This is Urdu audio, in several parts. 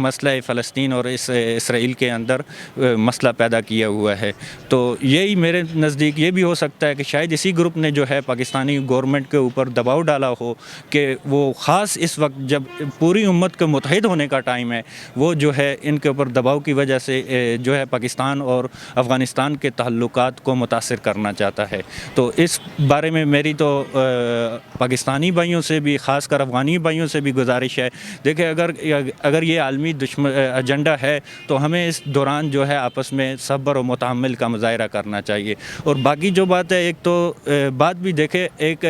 مسئلہ فلسطین اور اسرائیل کے اندر مسئلہ پیدا کیا ہوا ہے. تو یہی میرے نزدیک یہ بھی ہو سکتا ہے کہ شاید اسی گروپ نے جو ہے پاکستانی گورنمنٹ کے اوپر دباؤ ڈالا ہو کہ وہ خاص اس وقت جب پوری امت کے متحد ہونے کا ٹائم ہے، وہ جو ہے ان کے اوپر دباؤ کی وجہ سے جو ہے پاکستان اور افغانستان کے تعلقات کو متاثر کرنا چاہتا ہے. تو اس بارے میں میری تو پاکستانی بھائیوں سے بھی، خاص کر افغانی بھائیوں سے بھی گزارش ہے، دیکھیں اگر یہ عالمی ایجنڈا ہے تو ہمیں اس دوران جو ہے آپس میں صبر و متحمل کا مظاہرہ کرنا چاہیے. اور باقی جو بات ہے، ایک تو بات بھی دیکھیں، ایک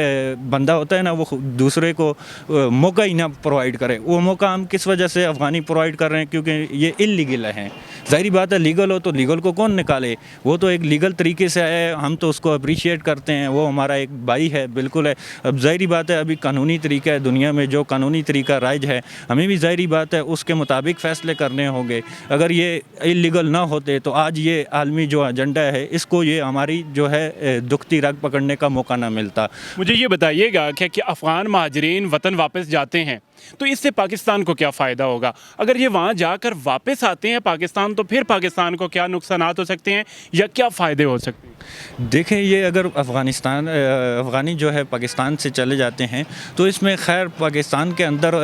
بندہ ہوتا ہے نا، وہ دوسرے کو موقع ہی نہ پرووائڈ کرے. وہ موقع ہم کس وجہ سے افغانی پرووائڈ کر رہے ہیں؟ کیونکہ یہ انلیگل ہیں. ظاہری بات ہے، لیگل ہو تو لیگل کو کون نکالے؟ وہ تو ایک لیگل طریقے سے ہے، ہم تو اس کو اپریشیٹ کرتے ہیں، وہ ہمارا ایک بھائی ہے، بالکل ہے. اب ظاہری بات ہے، ابھی قانونی طریقہ ہے دنیا میں، جو قانونی طریقہ رائج ہے، ہمیں بھی ظاہری بات ہے اس کے مطابق فیصلے کرنے ہوں گے. اگر یہ انلیگل نہ ہوتے تو آج یہ عالمی جو ایجنڈا ہے، اس کو یہ ہماری جو ہے دکھتی رگ پکڑنے کا موقع نہ ملتا. مجھے یہ بتائیے گا کہ افغان مہاجرین وطن واپس جاتے ہیں تو اس سے پاکستان کو کیا فائدہ ہوگا؟ اگر یہ وہاں جا کر واپس آتے ہیں پاکستان، تو پھر پاکستان کو کیا نقصانات ہو سکتے ہیں یا کیا فائدے ہو سکتے ہیں؟ دیکھیں، یہ اگر افغانی جو ہے پاکستان سے چلے جاتے ہیں تو اس میں خیر پاکستان کے اندر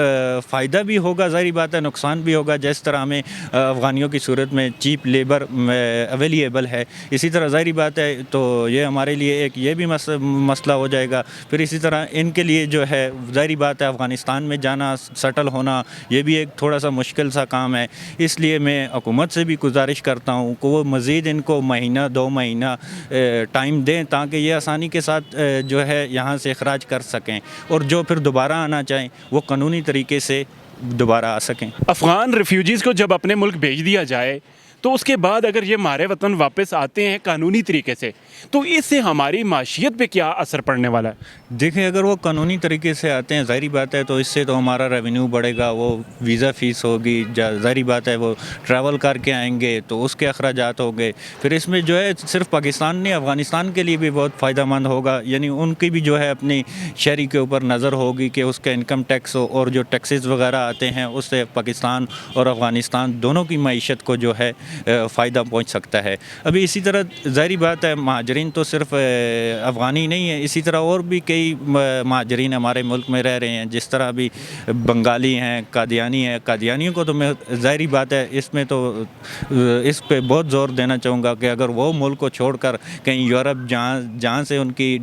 فائدہ بھی ہوگا، ظاہری بات ہے نقصان بھی ہوگا. جس طرح ہمیں افغانیوں کی صورت میں چیپ لیبر اویلیبل ہے، اسی طرح ظاہری بات ہے تو یہ ہمارے لیے ایک یہ بھی مسئلہ ہو جائے گا. پھر اسی طرح ان کے لیے جو ہے ظاہری بات ہے افغانستان میں جانا، سیٹل ہونا، یہ بھی ایک تھوڑا سا مشکل سا کام ہے. اس لیے میں حکومت سے بھی گزارش کرتا ہوں کہ وہ مزید ان کو مہینہ 2 مہینہ ٹائم دیں تاکہ یہ آسانی کے ساتھ جو ہے یہاں سے اخراج کر سکیں، اور جو پھر دوبارہ آنا چاہیں وہ قانونی طریقے سے دوبارہ آ سکیں. افغان ریفیوجیز کو جب اپنے ملک بھیج دیا جائے تو اس کے بعد اگر یہ ہمارے وطن واپس آتے ہیں قانونی طریقے سے، تو اس سے ہماری معیشت پہ کیا اثر پڑنے والا ہے؟ دیکھیں، اگر وہ قانونی طریقے سے آتے ہیں، ظاہری بات ہے تو اس سے تو ہمارا ریونیو بڑھے گا، وہ ویزا فیس ہوگی، ظاہری بات ہے وہ ٹریول کر کے آئیں گے تو اس کے اخراجات ہوں گے. پھر اس میں جو ہے صرف پاکستان نہیں، افغانستان کے لیے بھی بہت فائدہ مند ہوگا. یعنی ان کی بھی جو ہے اپنی شہری کے اوپر نظر ہوگی کہ اس کا انکم ٹیکس ہو، اور جو ٹیکسز وغیرہ آتے ہیں اس سے پاکستان اور افغانستان دونوں کی معیشت کو جو ہے فائدہ پہنچ سکتا ہے. ابھی اسی طرح ظاہری بات ہے مہاجرین تو صرف افغانی نہیں ہے، اسی طرح اور بھی کئی مہاجرین ہمارے ملک میں رہ رہے ہیں، جس طرح ابھی بنگالی ہیں، قادیانی ہیں. قادیانیوں کو تو میں ظاہری بات ہے اس میں تو اس پہ بہت زور دینا چاہوں گا کہ اگر وہ ملک کو چھوڑ کر کہیں یورپ جہاں سے ان کی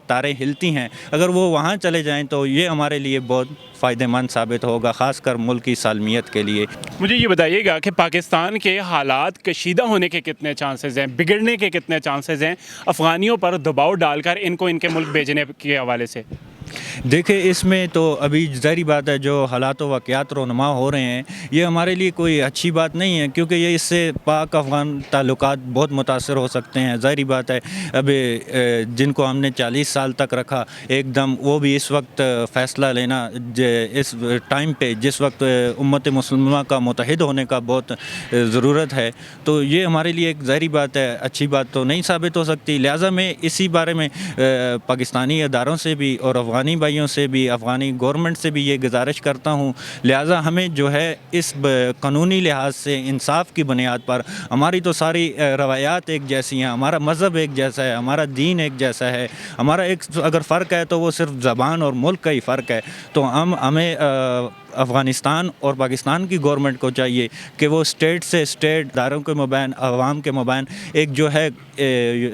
تاریں ہلتی ہیں، اگر وہ وہاں چلے جائیں تو یہ ہمارے لیے بہت فائدہ مند ثابت ہوگا، خاص کر ملک کی سالمیت کے لیے. مجھے یہ بتائیے گا کہ پاکستان کے حالات کشیدہ ہونے کے کتنے چانسز ہیں، بگڑنے کے کتنے چانسز ہیں افغانیوں پر دباؤ ڈال کر ان کو ان کے ملک بھیجنے کے حوالے سے؟ دیکھیں، اس میں تو ابھی ظاہری بات ہے جو حالات و واقعات رونما ہو رہے ہیں، یہ ہمارے لیے کوئی اچھی بات نہیں ہے، کیونکہ یہ اس سے پاک افغان تعلقات بہت متاثر ہو سکتے ہیں. ظاہری بات ہے ابھی جن کو ہم نے 40 سال تک رکھا، ایک دم وہ بھی اس وقت فیصلہ لینا اس ٹائم پہ جس وقت امت مسلمہ کا متحد ہونے کا بہت ضرورت ہے، تو یہ ہمارے لیے ایک ظاہری بات ہے اچھی بات تو نہیں ثابت ہو سکتی. لہٰذا میں اسی بارے میں پاکستانی اداروں سے بھی اور افغانی بھائیوں سے بھی، افغانی گورنمنٹ سے بھی یہ گزارش کرتا ہوں، لہٰذا ہمیں جو ہے اس قانونی لحاظ سے انصاف کی بنیاد پر، ہماری تو ساری روایات ایک جیسی ہیں، ہمارا مذہب ایک جیسا ہے، ہمارا دین ایک جیسا ہے، ہمارا ایک اگر فرق ہے تو وہ صرف زبان اور ملک کا ہی فرق ہے. تو ہمیں افغانستان اور پاکستان کی گورنمنٹ کو چاہیے کہ وہ اسٹیٹ سے اسٹیٹ اداروں کے مابین، عوام کے مابین ایک جو ہے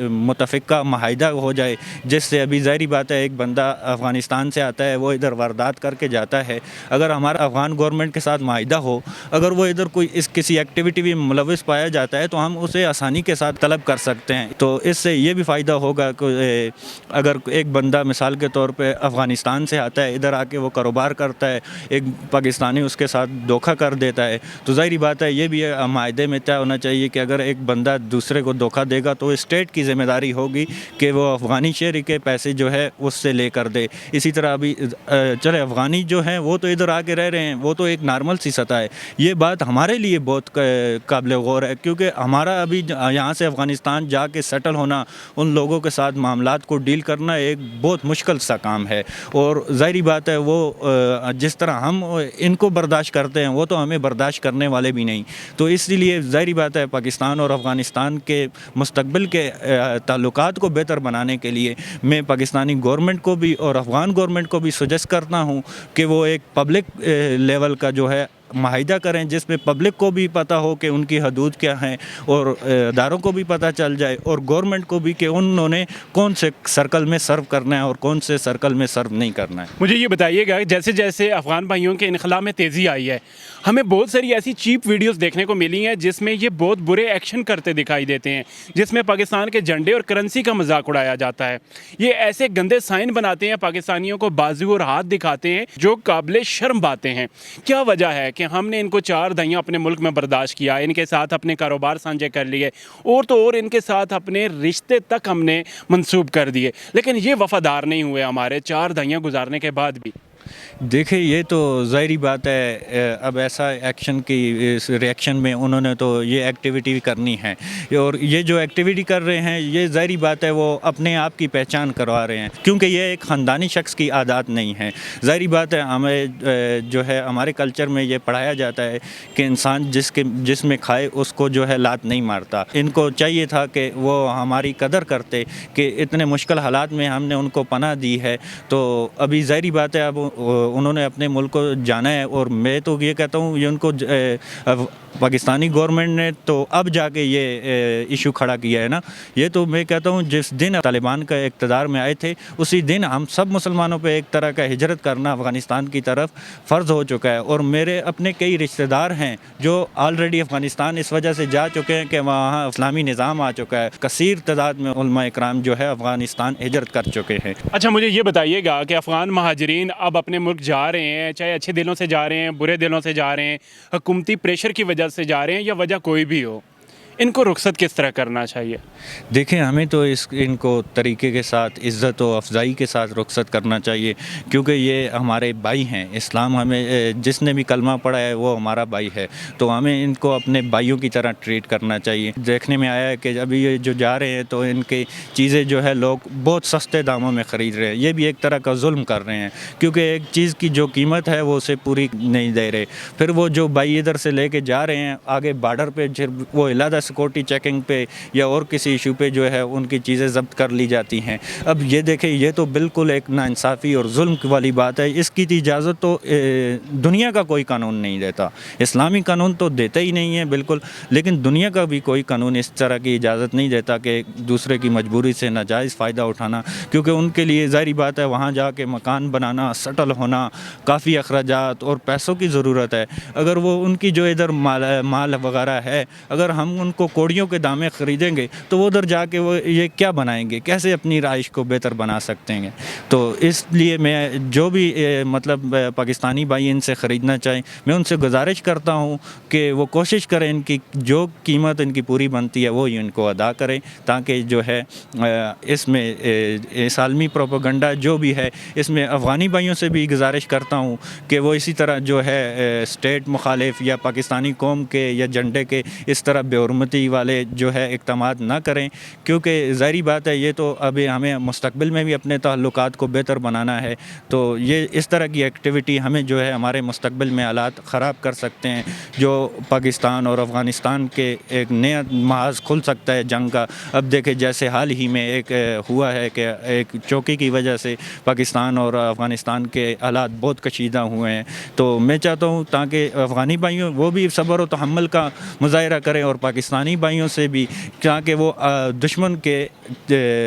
متفقہ معاہدہ ہو جائے، جس سے ابھی ظاہری بات ہے ایک بندہ افغانستان سے آتا ہے، وہ ادھر واردات کر کے جاتا ہے، اگر ہمارا افغان گورنمنٹ کے ساتھ معاہدہ ہو، اگر وہ ادھر کوئی کسی ایکٹیویٹی میں ملوث پایا جاتا ہے تو ہم اسے آسانی کے ساتھ طلب کر سکتے ہیں. تو اس سے یہ بھی فائدہ ہوگا کہ اگر ایک بندہ مثال کے طور پہ افغانستان سے آتا ہے، ادھر آ کے وہ کاروبار کرتا ہے، ایک پاکستانی اس کے ساتھ دھوکہ کر دیتا ہے، تو ظاہری بات ہے یہ بھی معاہدے میں طے ہونا چاہیے کہ اگر ایک بندہ دوسرے کو دھوکہ دے گا تو اسٹیٹ کی ذمہ داری ہوگی کہ وہ افغانی شہری کے پیسے جو ہے اس سے لے کر دے. اسی طرح ابھی چلے افغانی جو ہیں وہ تو ادھر آ کے رہ رہے ہیں، وہ تو ایک نارمل سی سطح ہے. یہ بات ہمارے لیے بہت قابل غور ہے، کیونکہ ہمارا ابھی یہاں سے افغانستان جا کے سیٹل ہونا، ان لوگوں کے ساتھ معاملات کو ڈیل کرنا ایک بہت مشکل سا کام ہے. اور ظاہری بات ہے وہ جس طرح ہم ان کو برداشت کرتے ہیں وہ تو ہمیں برداشت کرنے والے بھی نہیں. تو اس لیے ظاہری بات ہے پاکستان اور افغانستان کے مستقبل کے تعلقات کو بہتر بنانے کے لیے میں پاکستانی گورنمنٹ کو بھی اور افغان گورنمنٹ کو بھی سجیسٹ کرتا ہوں کہ وہ ایک پبلک لیول کا جو ہے معاہدہ کریں جس میں پبلک کو بھی پتہ ہو کہ ان کی حدود کیا ہیں اور اداروں کو بھی پتہ چل جائے اور گورنمنٹ کو بھی کہ انہوں نے کون سے سرکل میں سرو کرنا ہے اور کون سے سرکل میں سرو نہیں کرنا ہے. مجھے یہ بتائیے گا جیسے جیسے افغان بھائیوں کے انخلا میں تیزی آئی ہے ہمیں بہت ساری ایسی چیپ ویڈیوز دیکھنے کو ملی ہیں جس میں یہ بہت برے ایکشن کرتے دکھائی دیتے ہیں, جس میں پاکستان کے جھنڈے اور کرنسی کا مذاق اڑایا جاتا ہے. یہ ایسے گندے سائن بناتے ہیں, پاکستانیوں کو بازو اور ہاتھ دکھاتے ہیں جو قابل شرم باتیں ہیں. کیا وجہ ہے کہ ہم نے ان کو 4 دہائیاں اپنے ملک میں برداشت کیا, ان کے ساتھ اپنے کاروبار سانجھے کر لیے اور تو اور ان کے ساتھ اپنے رشتے تک ہم نے منسوب کر دیے, لیکن یہ وفادار نہیں ہوئے ہمارے 4 دہائیاں گزارنے کے بعد بھی. دیکھیں یہ تو ظاہری بات ہے, اب ایسا ایکشن کی ریئیکشن میں انہوں نے تو یہ ایکٹیویٹی کرنی ہے اور یہ جو ایکٹیویٹی کر رہے ہیں یہ ظاہری بات ہے وہ اپنے آپ کی پہچان کروا رہے ہیں کیونکہ یہ ایک خاندانی شخص کی عادات نہیں ہے. ظاہری بات ہے ہمیں جو ہے ہمارے کلچر میں یہ پڑھایا جاتا ہے کہ انسان جس میں کھائے اس کو جو ہے لات نہیں مارتا. ان کو چاہیے تھا کہ وہ ہماری قدر کرتے کہ اتنے مشکل حالات میں ہم نے ان کو پناہ دی ہے. تو ابھی ظاہری بات ہے اب انہوں نے اپنے ملک کو جانا ہے اور میں تو یہ کہتا ہوں یہ ان کو پاکستانی گورنمنٹ نے تو اب جا کے یہ ایشو کھڑا کیا ہے نا. یہ تو میں کہتا ہوں جس دن طالبان کا اقتدار میں آئے تھے اسی دن ہم سب مسلمانوں پہ ایک طرح کا ہجرت کرنا افغانستان کی طرف فرض ہو چکا ہے. اور میرے اپنے کئی رشتہ دار ہیں جو آلریڈی افغانستان اس وجہ سے جا چکے ہیں کہ وہاں اسلامی نظام آ چکا ہے. کثیر تعداد میں علماء اکرام جو ہے افغانستان ہجرت کر چکے ہیں. اچھا مجھے یہ بتائیے گا کہ افغان مہاجرین اب اپنے ملک جا رہے ہیں, چاہے اچھے دلوں سے جا رہے ہیں برے دلوں سے جا رہے ہیں, حکومتی پریشر کی وجہ سے جا رہے ہیں یا وجہ کوئی بھی ہو, ان کو رخصت کس طرح کرنا چاہیے؟ دیکھیں ہمیں تو ان کو طریقے کے ساتھ عزت و افزائی کے ساتھ رخصت کرنا چاہیے کیونکہ یہ ہمارے بھائی ہیں. اسلام ہمیں جس نے بھی کلمہ پڑھا ہے وہ ہمارا بھائی ہے تو ہمیں ان کو اپنے بھائیوں کی طرح ٹریٹ کرنا چاہیے. دیکھنے میں آیا ہے کہ ابھی یہ جو جا رہے ہیں تو ان کی چیزیں جو ہے لوگ بہت سستے داموں میں خرید رہے ہیں. یہ بھی ایک طرح کا ظلم کر رہے ہیں کیونکہ ایک چیز کی جو قیمت ہے وہ اسے پوری نہیں دے رہے. پھر وہ جو بھائی ادھر سے لے کے جا رہے ہیں آگے بارڈر پہ وہ علیحدہ سیکورٹی چیکنگ پہ یا اور کسی ایشو پہ جو ہے ان کی چیزیں ضبط کر لی جاتی ہیں. اب یہ دیکھیں یہ تو بالکل ایک ناانصافی اور ظلم والی بات ہے. اس کی اجازت تو دنیا کا کوئی قانون نہیں دیتا, اسلامی قانون تو دیتا ہی نہیں ہے بالکل, لیکن دنیا کا بھی کوئی قانون اس طرح کی اجازت نہیں دیتا کہ دوسرے کی مجبوری سے ناجائز فائدہ اٹھانا. کیونکہ ان کے لیے ظاہری بات ہے وہاں جا کے مکان بنانا, سیٹل ہونا, کافی اخراجات اور پیسوں کی ضرورت ہے. اگر وہ ان کی جو ادھر مال وغیرہ ہے اگر ہم ان کو کوڑیوں کے دامیں خریدیں گے تو وہ ادھر جا کے وہ یہ کیا بنائیں گے, کیسے اپنی رہائش کو بہتر بنا سکتے ہیں. تو اس لیے میں جو بھی مطلب پاکستانی بھائی ان سے خریدنا چاہیں میں ان سے گزارش کرتا ہوں کہ وہ کوشش کریں ان کی جو قیمت ان کی پوری بنتی ہے وہ ان کو ادا کریں تاکہ جو ہے اس میں اس عالمی پروپیگنڈا جو بھی ہے اس میں افغانی بھائیوں سے بھی گزارش کرتا ہوں کہ وہ اسی طرح جو ہے اسٹیٹ مخالف یا پاکستانی قوم کے یا جھنڈے کے اس طرح بے حرمتی والے جو ہے اقدامات نہ کریں کیونکہ ظاہری بات ہے یہ تو ابھی ہمیں مستقبل میں بھی اپنے تعلقات کو بہتر بنانا ہے. تو یہ اس طرح کی ایکٹیویٹی ہمیں جو ہے ہمارے مستقبل میں حالات خراب کر سکتے ہیں جو پاکستان اور افغانستان کے ایک نیا محاذ کھل سکتا ہے جنگ کا. اب دیکھیں جیسے حال ہی میں ایک ہوا ہے کہ ایک چوکی کی وجہ سے پاکستان اور افغانستان کے حالات بہت کشیدہ ہوئے ہیں. تو میں چاہتا ہوں تاکہ افغانی بھائیوں وہ بھی صبر و تحمل کا مظاہرہ کریں اور پاکستانی بھائیوں سے بھی تاکہ وہ دشمن کے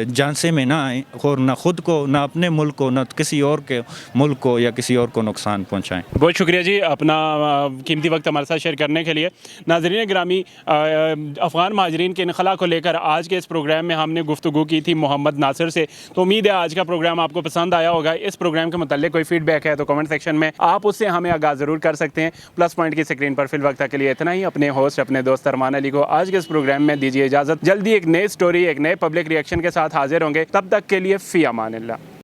جانسے میں نہ آئیں اور نہ خود کو نہ اپنے ملک کو نہ کسی اور کے ملک کو یا کسی اور کو نقصان پہنچائیں. بہت شکریہ جی اپنا قیمتی وقت ہمارے ساتھ شیئر کرنے کے لیے. ناظرین گرامی, افغان مہاجرین کے انخلا کو لے کر آج کے اس پروگرام میں ہم نے گفتگو کی تھی محمد ناصر سے. تو امید ہے آج کا پروگرام آپ کو پسند آیا ہوگا. اس پروگرام کے متعلق کوئی فیڈ بیک ہے تو کمنٹ سیکشن میں آپ اس سے ہمیں آگاہ ضرور کر سکتے ہیں. پلس پوائنٹ کی اسکرین پر فی الوقت کے لیے اتنا ہی. اپنے ہوسٹ اپنے دوست ارمان علی کو آج کے اس پروگرام میں دیجیے اجازت. جلدی ایک نئے سٹوری ایک نئے پبلک ریئیکشن کے ساتھ حاضر ہوں گے. تب تک کے لیے فی امان اللہ.